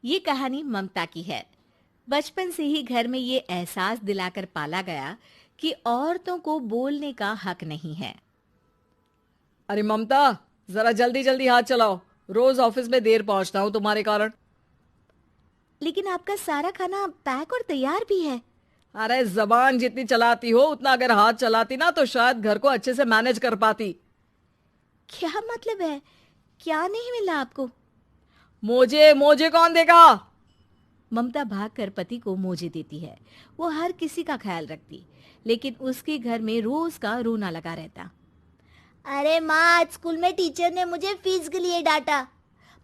ये कहानी ममता की है। बचपन से ही घर में ये एहसास दिलाकर पाला गया कि औरतों को बोलने का हक नहीं है। अरे ममता, जरा जल्दी जल्दी हाथ चलाओ। रोज ऑफिस में देर पहुंचता हूँ तुम्हारे कारण। लेकिन आपका सारा खाना पैक और तैयार भी है। अरे जबान जितनी चलाती हो उतना अगर हाथ चलाती ना तो शायद घर को अच्छे से मैनेज कर पाती। क्या मतलब है? क्या नहीं मिला आपको? मोजे मोजे कौन देगा? ममता भागकर पति को मोजे देती है। वो हर किसी का ख्याल रखती, लेकिन उसके घर में रोज का रोना लगा रहता। अरे माँ, आज स्कूल में टीचर ने मुझे फीस के लिए डांटा।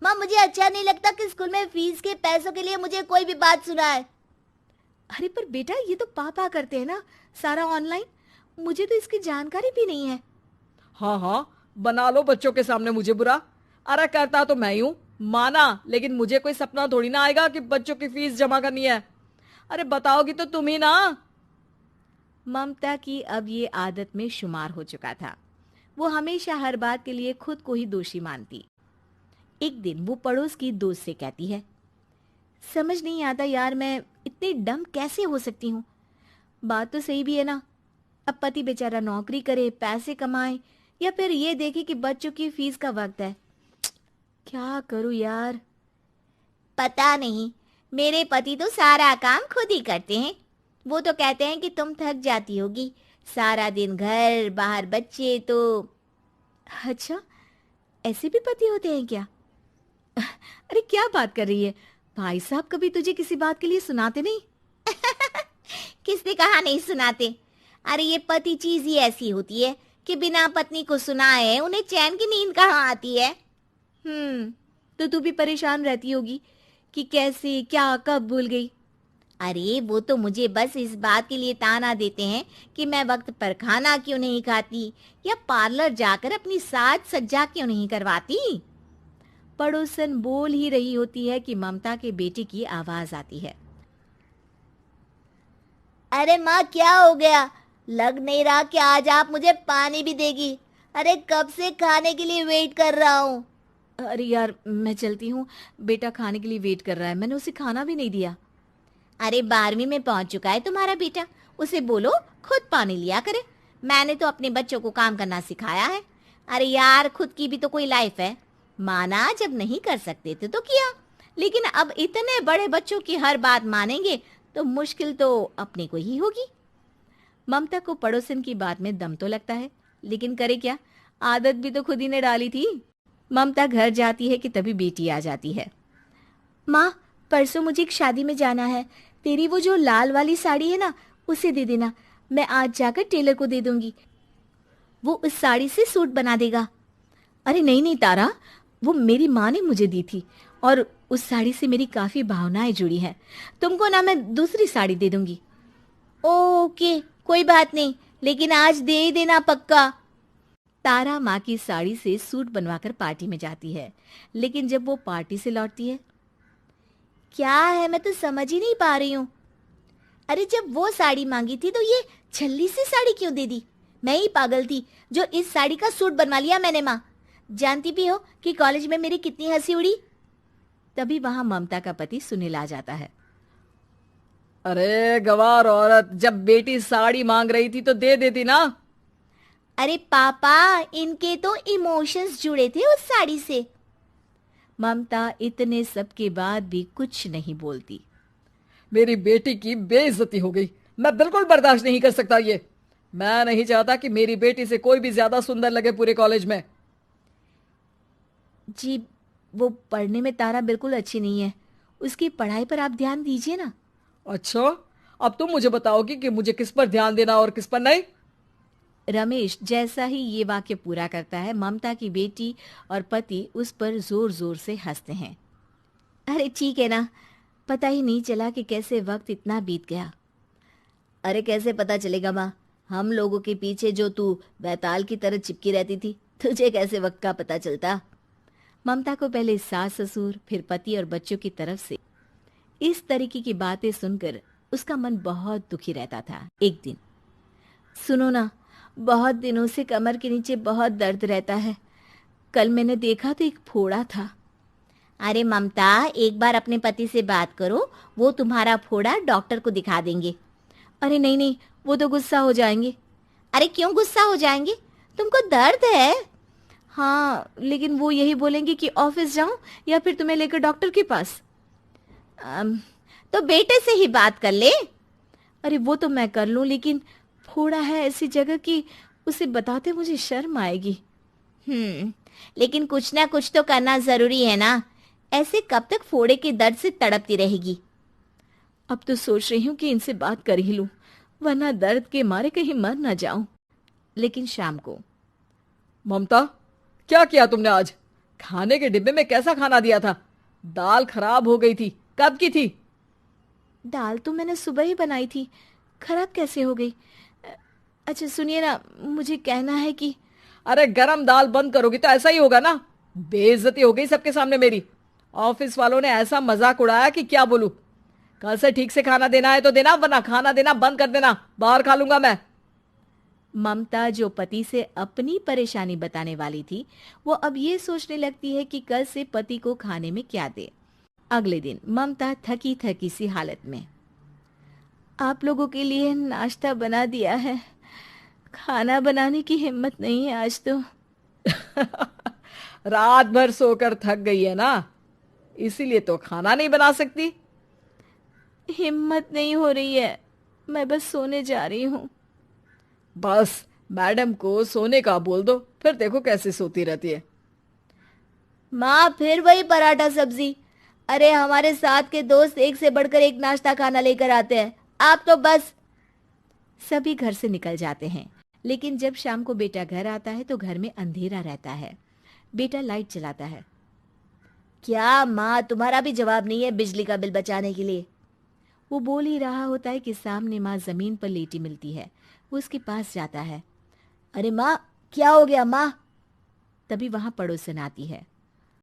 माँ, मुझे अच्छा नहीं लगता कि स्कूल में फीस के पैसों के लिए मुझे कोई भी बात सुनाए। अरे पर बेटा, ये तो पापा करते हैं ना, सारा ऑनलाइन। मुझे तो इसकी जानकारी भी नहीं है। हाँ हाँ, बना लो बच्चों के सामने मुझे बुरा। अरे करता तो मैं ही हूँ, माना, लेकिन मुझे कोई सपना थोड़ी ना आएगा कि बच्चों की फीस जमा करनी है। अरे बताओगी तो तुम ही ना। ममता की अब ये आदत में शुमार हो चुका था। वो हमेशा हर बात के लिए खुद को ही दोषी मानती। एक दिन वो पड़ोस की दोस्त से कहती है, समझ नहीं आता यार, मैं इतनी डम कैसे हो सकती हूँ। बात तो सही भी है ना। अब पति बेचारा नौकरी करे, पैसे कमाए, या फिर ये देखे कि बच्चों की फीस का वक्त है। क्या करूँ यार। पता नहीं, मेरे पति तो सारा काम खुद ही करते हैं। वो तो कहते हैं कि तुम थक जाती होगी, सारा दिन घर बाहर बच्चे। तो अच्छा, ऐसे भी पति होते हैं क्या? अरे क्या बात कर रही है? भाई साहब कभी तुझे किसी बात के लिए सुनाते नहीं? किसने कहा नहीं सुनाते? अरे ये पति चीज ही ऐसी होती है कि बिना पत्नी को सुनाए उन्हें चैन की नींद कहाँ आती है। तो तू भी परेशान रहती होगी कि कैसे, क्या, कब भूल गई। अरे वो तो मुझे बस इस बात के लिए ताना देते हैं कि मैं वक्त पर खाना क्यों नहीं खाती या पार्लर जाकर अपनी साज सज्जा क्यों नहीं करवाती। पड़ोसन बोल ही रही होती है कि ममता के बेटे की आवाज आती है। अरे माँ, क्या हो गया? लग नहीं रहा कि आज आप मुझे पानी भी देगी। अरे कब से खाने के लिए वेट कर रहा हूँ। अरे यार, मैं चलती हूँ। बेटा खाने के लिए वेट कर रहा है, मैंने उसे खाना भी नहीं दिया। अरे 12वीं में पहुंच चुका है तुम्हारा बेटा, उसे बोलो खुद पानी लिया करे। मैंने तो अपने बच्चों को काम करना सिखाया है। अरे यार, खुद की भी तो कोई लाइफ है। माना जब नहीं कर सकते थे तो किया, लेकिन अब इतने बड़े बच्चों की हर बात मानेंगे तो मुश्किल तो अपने को ही होगी। ममता को पड़ोसन की बात में दम तो लगता है, लेकिन करे क्या, आदत भी तो खुद ही ने डाली थी। ममता घर जाती है कि तभी बेटी आ जाती है। माँ, परसों मुझे एक शादी में जाना है। तेरी वो जो लाल वाली साड़ी है ना, उसे दे देना। मैं आज जाकर टेलर को दे दूंगी, वो उस साड़ी से सूट बना देगा। अरे नहीं नहीं तारा, वो मेरी माँ ने मुझे दी थी और उस साड़ी से मेरी काफी भावनाएं जुड़ी हैं। तुमको ना मैं दूसरी साड़ी दे दूंगी। ओके, कोई बात नहीं, लेकिन आज दे ही देना पक्का। तारा माँ की साड़ी से सूट बनवाकर पार्टी में जाती है, लेकिन जब वो पार्टी से लौटती है, क्या है, मैं तो समझ ही नहीं पा रही हूँ। अरे जब वो साड़ी मांगी थी तो ये छल्ली सी साड़ी क्यों दे दी? मैं ही पागल थी जो इस साड़ी का सूट बनवा लिया मैंने। माँ, जानती भी हो कि कॉलेज में मेरी कितनी हंसी उड़ी। तभी वहां ममता का पति सुनील आ जाता है। अरे गवार औरत, जब बेटी साड़ी मांग रही थी तो दे देती ना। अरे पापा, इनके तो इमोशंस जुड़े थे उस साड़ी से। ममता इतने सब के बाद भी कुछ नहीं बोलती। मेरी बेटी की बेइज्जती हो गई, मैं बिल्कुल बर्दाश्त नहीं कर सकता ये। मैं नहीं चाहता कि मेरी बेटी से कोई भी ज्यादा सुंदर लगे पूरे कॉलेज में। जी, वो पढ़ने में तारा बिल्कुल अच्छी नहीं है, उसकी पढ़ाई पर आप ध्यान दीजिए ना। अच्छा, अब तुम मुझे बताओगी कि मुझे किस पर ध्यान देना और किस पर नहीं। रमेश जैसा ही ये वाक्य पूरा करता है, ममता की बेटी और पति उस पर जोर जोर से हंसते हैं। अरे ठीक है ना, पता ही नहीं चला कि कैसे वक्त इतना बीत गया। अरे कैसे पता चलेगा माँ, हम लोगों के पीछे जो तू बैताल की तरह चिपकी रहती थी, तुझे कैसे वक्त का पता चलता। ममता को पहले सास ससुर, फिर पति और बच्चों की तरफ से इस तरीके की बातें सुनकर उसका मन बहुत दुखी रहता था। एक दिन, सुनो ना, बहुत दिनों से कमर के नीचे बहुत दर्द रहता है। कल मैंने देखा तो एक फोड़ा था। अरे ममता, एक बार अपने पति से बात करो, वो तुम्हारा फोड़ा डॉक्टर को दिखा देंगे। अरे नहीं नहीं, वो तो गुस्सा हो जाएंगे। अरे क्यों गुस्सा हो जाएंगे? तुमको दर्द है? हाँ, लेकिन वो यही बोलेंगे कि ऑफिस जाऊं या फिर तुम्हें लेकर डॉक्टर के पास। तो बेटे से ही बात कर ले। अरे वो तो मैं कर लूं, लेकिन फोड़ा है ऐसी जगह कि उसे बताते मुझे शर्म आएगी। लेकिन कुछ ना कुछ तो करना जरूरी है ना। ऐसे कब तक फोड़े के दर्द से तड़पती रहेगी? अब तो सोच रही हूँ कि इनसे बात कर ही लूं, वरना दर्द के मारे कहीं मर ना जाऊं। लेकिन शाम को, ममता, क्या किया तुमने आज? खाने के डिब्बे में कैसा खाना दिया था? दाल खराब हो गई थी। कब की थी? दाल तो मैंने सुबह ही बनाई थी, खराब कैसे हो गई? अच्छा सुनिए ना, मुझे कहना है कि अरे गरम दाल बंद करोगी तो ऐसा ही होगा ना। बेइज्जती हो गई सबके सामने मेरी। ऑफिस वालों ने ऐसा मजाक उड़ाया कि क्या बोलूं। कल से ठीक से खाना देना है तो देना, वरना खाना देना बंद कर देना। बाहर खा लूंगा मैं। ममता, जो पति से अपनी परेशानी बताने वाली थी, वो अब ये सोचने लगती है कि कल से पति को खाने में क्या दे। अगले दिन ममता थकी थकी सी हालत में, आप लोगों के लिए नाश्ता बना दिया है, खाना बनाने की हिम्मत नहीं है आज तो। रात भर सोकर थक गई है ना, इसीलिए तो खाना नहीं बना सकती। हिम्मत नहीं हो रही है, मैं बस सोने जा रही हूँ। बस मैडम को सोने का बोल दो, फिर देखो कैसे सोती रहती है। माँ, फिर वही पराठा सब्जी। अरे हमारे साथ के दोस्त एक से बढ़कर एक नाश्ता खाना लेकर आते हैं, आप तो बस। सभी घर से निकल जाते हैं, लेकिन जब शाम को बेटा घर आता है तो घर में अंधेरा रहता है। बेटा लाइट जलाता है। क्या माँ, तुम्हारा भी जवाब नहीं है बिजली का बिल बचाने के लिए? वो बोल ही रहा होता है कि सामने माँ जमीन पर लेटी मिलती है। वो उसके पास जाता है। अरे माँ, क्या हो गया माँ? तभी वहां पड़ोसन आती है।